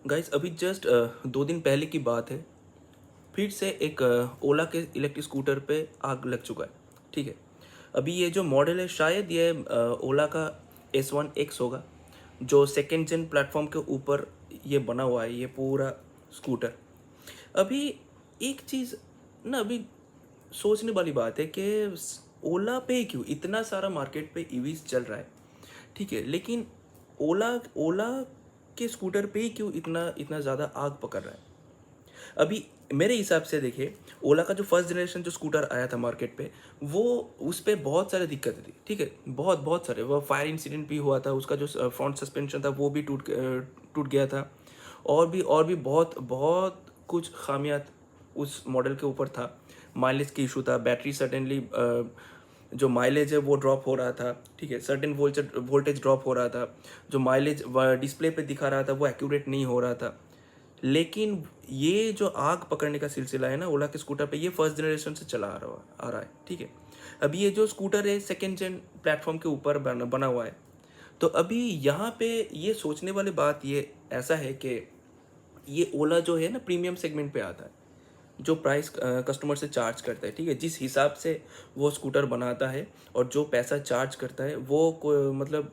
Guys अभी just 2 दिन पहले की बात है। फिर से एक ओला के इलेक्ट्रिक स्कूटर पे आग लग चुका है। ठीक है। अभी ये जो मॉडल है शायद ये ओला का S1X होगा, जो सेकेंड जेन प्लेटफॉर्म के ऊपर ये बना हुआ है, ये पूरा स्कूटर। अभी एक चीज़ ना, अभी सोचने वाली बात है कि ओला पे क्यों इतना सारा मार्केट पे ईवीज चल रहा है। ठीक है, लेकिन ओला ओला के स्कूटर पे ही क्यों इतना इतना ज़्यादा आग पकड़ रहा है। अभी मेरे हिसाब से देखिए, ओला का जो फर्स्ट जनरेशन जो स्कूटर आया था मार्केट पे, वो उस पे बहुत सारी दिक्कतें थी। ठीक है, बहुत बहुत सारे, वो फायर इंसिडेंट भी हुआ था, उसका जो फ्रंट सस्पेंशन था वो भी टूट गया था। और भी बहुत बहुत कुछ खामियात उस मॉडल के ऊपर था। माइलेज की इशू था, बैटरी सडनली जो माइलेज है वो ड्रॉप हो रहा था। ठीक है, सर्टेन वोल्टेज ड्रॉप हो रहा था। जो माइलेज डिस्प्ले पे दिखा रहा था वो एक्यूरेट नहीं हो रहा था। लेकिन ये जो आग पकड़ने का सिलसिला है ना ओला के स्कूटर पे, ये फर्स्ट जनरेशन से चला आ रहा है। ठीक है, अभी ये जो स्कूटर है सेकेंड जेन प्लेटफॉर्म के ऊपर बना हुआ है। तो अभी यहाँ पे ये सोचने वाली बात ये ऐसा है कि ये ओला जो है ना प्रीमियम सेगमेंट पे आता है, जो प्राइस कस्टमर से चार्ज करता है। ठीक है, जिस हिसाब से वो स्कूटर बनाता है और जो पैसा चार्ज करता है वो मतलब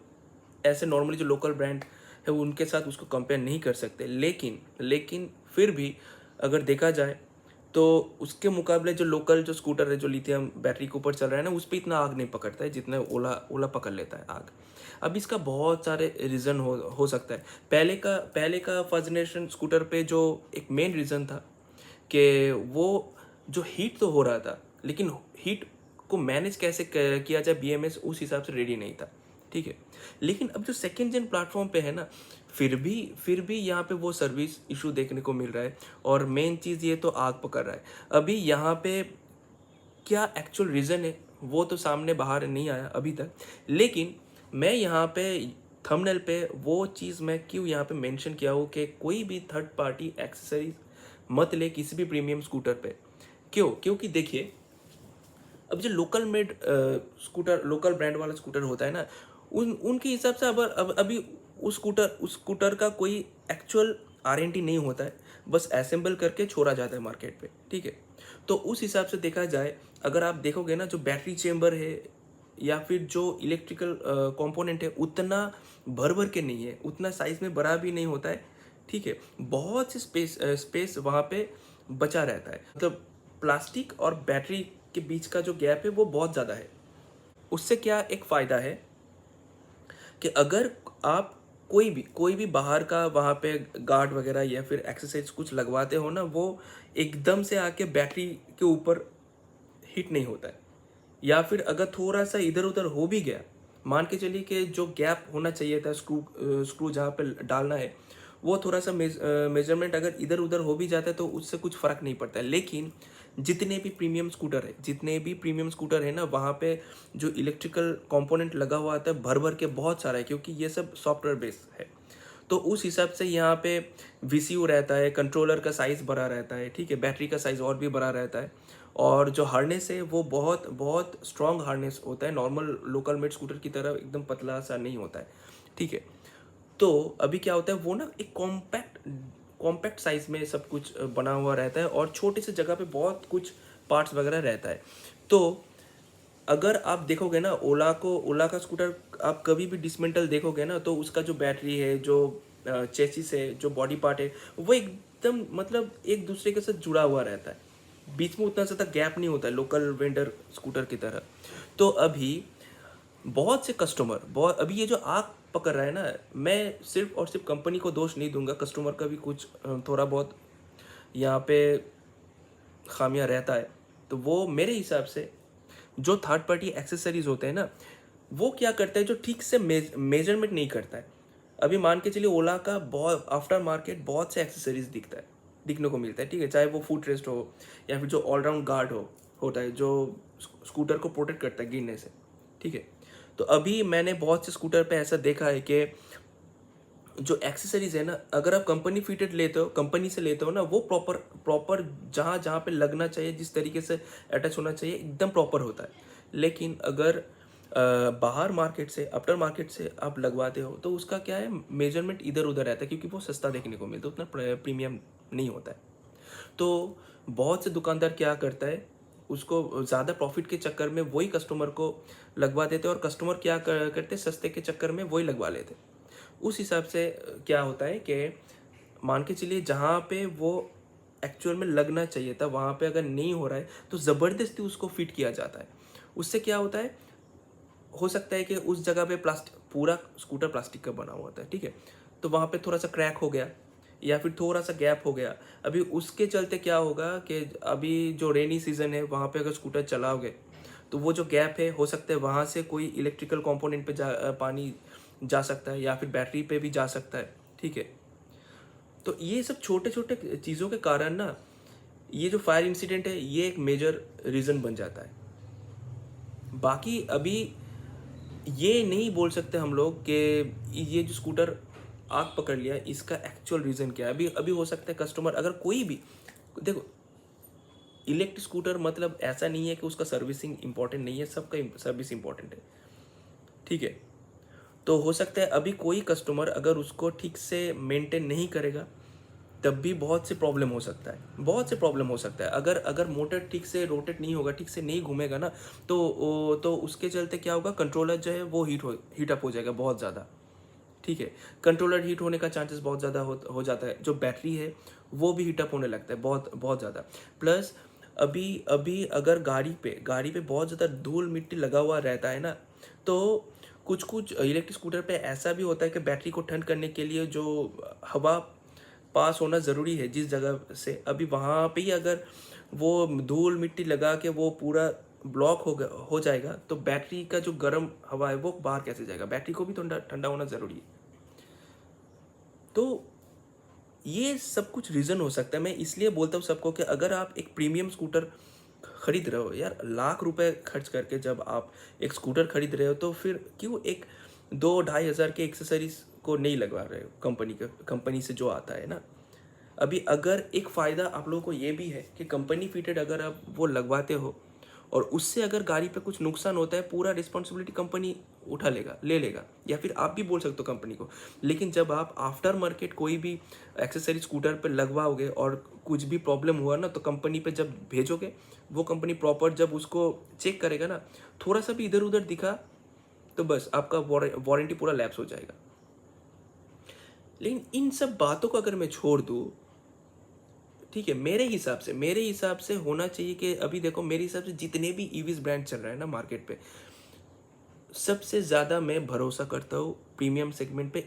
ऐसे नॉर्मली जो लोकल ब्रांड है उनके साथ उसको कंपेयर नहीं कर सकते। लेकिन फिर भी अगर देखा जाए तो उसके मुकाबले जो लोकल जो स्कूटर है जो लिथियम बैटरी के ऊपर चल रहा है ना, उस पर इतना आग नहीं पकड़ता है जितना ओला ओला पकड़ लेता है आग। अब इसका बहुत सारे रीज़न हो सकता है। पहले का फर्स्ट जनरेशन स्कूटर पे जो एक मेन रीज़न था कि वो जो हीट तो हो रहा था, लेकिन हीट को मैनेज कैसे किया जाए, बीएमएस उस हिसाब से रेडी नहीं था। ठीक है, लेकिन अब जो सेकेंड जेन प्लेटफॉर्म पे है ना, फिर भी यहाँ पे वो सर्विस इशू देखने को मिल रहा है। और मेन चीज़ ये तो आग पकड़ रहा है। अभी यहाँ पे क्या एक्चुअल रीज़न है वो तो सामने बाहर नहीं आया अभी तक। लेकिन मैं यहाँ पे थंबनेल पे वो चीज़ मैं क्यों यहाँ पे मेंशन किया हूँ कि कोई भी थर्ड पार्टी एक्सेसरीज मत ले किसी भी प्रीमियम स्कूटर पे। क्यों? क्योंकि देखिए, अब जो local made scooter, local brand वाला स्कूटर होता है ना, उनके हिसाब से अब अभी उस स्कूटर का कोई एक्चुअल R&D नहीं होता है, बस असेंबल करके छोड़ा जाता है मार्केट पे। ठीक है, तो उस हिसाब से देखा जाए, अगर आप देखोगे ना, जो बैटरी चेम्बर है या फिर जो इलेक्ट्रिकल कंपोनेंट है उतना भर भर के नहीं है, उतना साइज में बड़ा भी नहीं होता है। ठीक है, बहुत सी स्पेस वहाँ पे बचा रहता है। मतलब प्लास्टिक और बैटरी के बीच का जो गैप है वो बहुत ज़्यादा है। उससे क्या एक फ़ायदा है कि अगर आप कोई भी बाहर का वहाँ पे गार्ड वगैरह या फिर एक्सरसाइज कुछ लगवाते हो ना, वो एकदम से आके बैटरी के ऊपर हिट नहीं होता है। या फिर अगर थोड़ा सा इधर उधर हो भी गया, मान के चलिए कि जो गैप होना चाहिए था स्क्रू जहाँ पे डालना है, वो थोड़ा सा मेजरमेंट अगर इधर उधर हो भी जाता है तो उससे कुछ फ़र्क नहीं पड़ता है। लेकिन जितने भी प्रीमियम स्कूटर है ना, वहाँ पे जो इलेक्ट्रिकल कंपोनेंट लगा हुआ आता है भर भर के बहुत सारा है, क्योंकि ये सब सॉफ्टवेयर बेस्ड है। तो उस हिसाब से यहाँ पे VCU रहता है, कंट्रोलर का साइज़ बड़ा रहता है। ठीक है, बैटरी का साइज़ और भी बड़ा रहता है। और जो हार्नेस है वो बहुत बहुत स्ट्रॉन्ग हार्नेस होता है, नॉर्मल लोकल मेड स्कूटर की तरह एकदम पतला सा नहीं होता है। ठीक है, तो अभी क्या होता है, वो ना एक कॉम्पैक्ट साइज में सब कुछ बना हुआ रहता है और छोटी सी जगह पे बहुत कुछ पार्ट्स वगैरह रहता है। तो अगर आप देखोगे ना ओला का स्कूटर आप कभी भी डिसमेंटल देखोगे ना, तो उसका जो बैटरी है, जो चेसिस है, जो बॉडी पार्ट है, वो एकदम मतलब एक दूसरे के साथ जुड़ा हुआ रहता है। बीच में उतना ज़्यादा गैप नहीं होता है लोकल वेंडर स्कूटर की तरह। तो अभी बहुत से कस्टमर, बहुत अभी ये जो आग पकड़ रहा है ना, मैं सिर्फ और सिर्फ कंपनी को दोष नहीं दूंगा, कस्टमर का भी कुछ थोड़ा बहुत यहाँ पे खामियां रहता है। तो वो मेरे हिसाब से जो थर्ड पार्टी एक्सेसरीज होते हैं ना, वो क्या करता है, जो ठीक से मेजरमेंट नहीं करता है। अभी मान के चलिए ओला का बहुत आफ्टर मार्केट बहुत से एक्सेसरीज दिखने को मिलता है। ठीक है, चाहे वो फुट रेस्ट हो या फिर जो ऑलराउंड गार्ड होता है, जो स्कूटर को प्रोटेक्ट करता है गिरने से। ठीक है, तो अभी मैंने बहुत से स्कूटर पे ऐसा देखा है कि जो एक्सेसरीज है ना, अगर आप कंपनी फिटेड लेते हो, कंपनी से लेते हो ना, वो प्रॉपर प्रॉपर जहाँ जहाँ पे लगना चाहिए, जिस तरीके से अटैच होना चाहिए, एकदम प्रॉपर होता है। लेकिन अगर बाहर मार्केट से, आफ्टर मार्केट से आप लगवाते हो तो उसका क्या है, मेजरमेंट इधर उधर रहता है क्योंकि वो सस्ता देखने को मिलता है, उतना प्रीमियम नहीं होता है। तो बहुत से दुकानदार क्या करता है, उसको ज़्यादा प्रॉफिट के चक्कर में वही कस्टमर को लगवा देते और कस्टमर क्या करते, सस्ते के चक्कर में वही लगवा लेते। उस हिसाब से क्या होता है कि मान के चलिए जहाँ पे वो एक्चुअल में लगना चाहिए था वहाँ पे अगर नहीं हो रहा है तो ज़बरदस्ती उसको फिट किया जाता है। उससे क्या होता है, हो सकता है कि उस जगह पे प्लास्टिक, पूरा स्कूटर प्लास्टिक का बना हुआ होता है, ठीक है, तो वहाँ पे थोड़ा सा क्रैक हो गया या फिर थोड़ा सा गैप हो गया। अभी उसके चलते क्या होगा कि अभी जो रेनी सीजन है वहाँ पे अगर स्कूटर चलाओगे तो वो जो गैप है, हो सकता है वहाँ से कोई इलेक्ट्रिकल कंपोनेंट पे पानी जा सकता है या फिर बैटरी पे भी जा सकता है, ठीक है। तो ये सब छोटे छोटे चीज़ों के कारण ना, ये जो फायर इंसिडेंट है ये एक मेजर रीज़न बन जाता है। बाकी अभी ये नहीं बोल सकते हम लोग कि ये जो स्कूटर आग पकड़ लिया इसका एक्चुअल रीज़न क्या है। अभी अभी हो सकता है कस्टमर, अगर कोई भी, देखो इलेक्ट्रिक स्कूटर मतलब ऐसा नहीं है कि उसका सर्विसिंग इंपॉर्टेंट नहीं है, सबका सर्विस इंपॉर्टेंट है, ठीक है। तो हो सकता है अभी कोई कस्टमर अगर उसको ठीक से मेंटेन नहीं करेगा तब भी बहुत से प्रॉब्लम हो सकता है, बहुत से प्रॉब्लम हो सकता है। अगर अगर मोटर ठीक से रोटेट नहीं होगा, ठीक से नहीं घूमेगा ना, तो उसके चलते क्या होगा, कंट्रोलर जो है वो हीट अप हो जाएगा बहुत ज़्यादा, ठीक है। कंट्रोलर हीट होने का चांसेस बहुत ज़्यादा हो जाता है। जो बैटरी है वो भी हीट अप होने लगता है बहुत बहुत ज़्यादा। प्लस अभी अभी अगर गाड़ी पे बहुत ज़्यादा धूल मिट्टी लगा हुआ रहता है ना, तो कुछ कुछ इलेक्ट्रिक स्कूटर पे ऐसा भी होता है कि बैटरी को ठंड करने के लिए जो हवा पास होना ज़रूरी है जिस जगह से, अभी वहाँ पे ही अगर वो धूल मिट्टी लगा के वो पूरा ब्लॉक हो जाएगा तो बैटरी का जो गर्म हवा है वो बाहर कैसे जाएगा, बैटरी को भी ठंडा ठंडा होना ज़रूरी है। तो ये सब कुछ रीज़न हो सकता है। मैं इसलिए बोलता हूँ सबको कि अगर आप एक प्रीमियम स्कूटर खरीद रहे हो यार, लाख रुपए खर्च करके जब आप एक स्कूटर खरीद रहे हो तो फिर क्यों एक 2-2.5 हज़ार के एक्सेसरीज को नहीं लगवा रहे हो कंपनी से जो आता है ना। अभी अगर एक फ़ायदा आप लोगों को ये भी है कि कंपनी फिटेड अगर आप वो लगवाते हो और उससे अगर गाड़ी पे कुछ नुकसान होता है, पूरा रिस्पॉन्सिबिलिटी कंपनी उठा लेगा, ले लेगा, या फिर आप भी बोल सकते हो कंपनी को। लेकिन जब आप आफ्टर मार्केट कोई भी एक्सेसरी स्कूटर पे लगवाओगे और कुछ भी प्रॉब्लम हुआ ना, तो कंपनी पे जब भेजोगे, वो कंपनी प्रॉपर जब उसको चेक करेगा ना, थोड़ा सा भी इधर उधर दिखा तो बस आपका वारंटी पूरा लैप्स हो जाएगा। लेकिन इन सब बातों को अगर मैं छोड़ दूँ, ठीक है, मेरे हिसाब से होना चाहिए कि अभी देखो मेरे हिसाब से जितने भी ईवीज ब्रांड चल रहे हैं ना मार्केट पे, सबसे ज़्यादा मैं भरोसा करता हूँ प्रीमियम सेगमेंट पे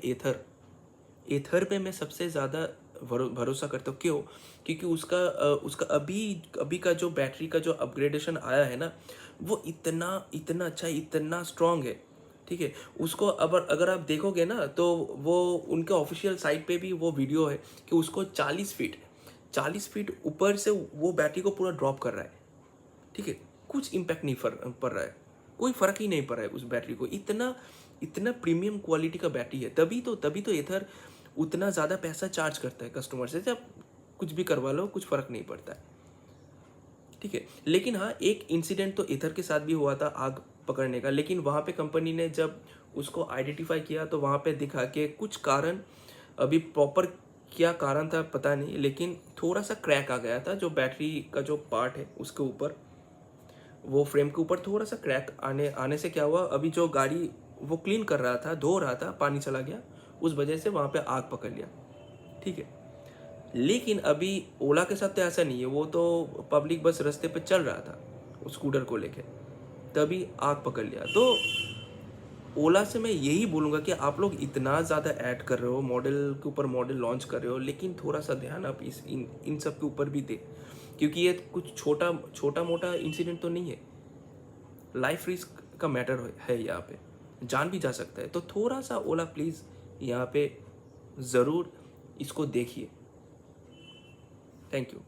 एथर पे मैं सबसे ज़्यादा भरोसा करता हूँ। क्यों? क्योंकि उसका अभी अभी का जो बैटरी का जो अपग्रेडेशन आया है ना, वो इतना इतना अच्छा, इतना स्ट्रांग है, ठीक है। उसको अगर आप देखोगे ना तो वो उनके ऑफिशियल साइट पे भी वो वीडियो है कि उसको 40 फीट ऊपर से वो बैटरी को पूरा ड्रॉप कर रहा है, ठीक है। कुछ इम्पैक्ट नहीं पड़ रहा है, कोई फ़र्क ही नहीं पड़ रहा है उस बैटरी को। इतना इतना प्रीमियम क्वालिटी का बैटरी है, तभी तो एथर उतना ज़्यादा पैसा चार्ज करता है कस्टमर से। जब कुछ भी करवा लो कुछ फ़र्क नहीं पड़ता है, ठीक है। लेकिन हाँ, एक इंसिडेंट तो एथर के साथ भी हुआ था आग पकड़ने का, लेकिन वहाँ पे कंपनी ने जब उसको आइडेंटिफाई किया तो वहाँ पे दिखा कि कुछ कारण, अभी प्रॉपर क्या कारण था पता नहीं, लेकिन थोड़ा सा क्रैक आ गया था जो बैटरी का जो पार्ट है उसके ऊपर, वो फ्रेम के ऊपर थोड़ा सा क्रैक आने आने से क्या हुआ, अभी जो गाड़ी वो क्लीन कर रहा था, धो रहा था, पानी चला गया, उस वजह से वहाँ पे आग पकड़ लिया, ठीक है। लेकिन अभी ओला के साथ तो ऐसा नहीं है, वो तो पब्लिक बस रास्ते पे चल रहा था उस स्कूटर को लेके, तभी आग पकड़ लिया। तो ओला से मैं यही बोलूँगा कि आप लोग इतना ज़्यादा ऐड कर रहे हो, मॉडल के ऊपर मॉडल लॉन्च कर रहे हो, लेकिन थोड़ा सा ध्यान आप इन सब के ऊपर भी दे, क्योंकि ये कुछ छोटा मोटा इंसिडेंट तो नहीं है, लाइफ रिस्क का मैटर है यहाँ पे, जान भी जा सकता है। तो थोड़ा सा ओला प्लीज़ यहाँ पे ज़रूर इसको देखिए। Thank you.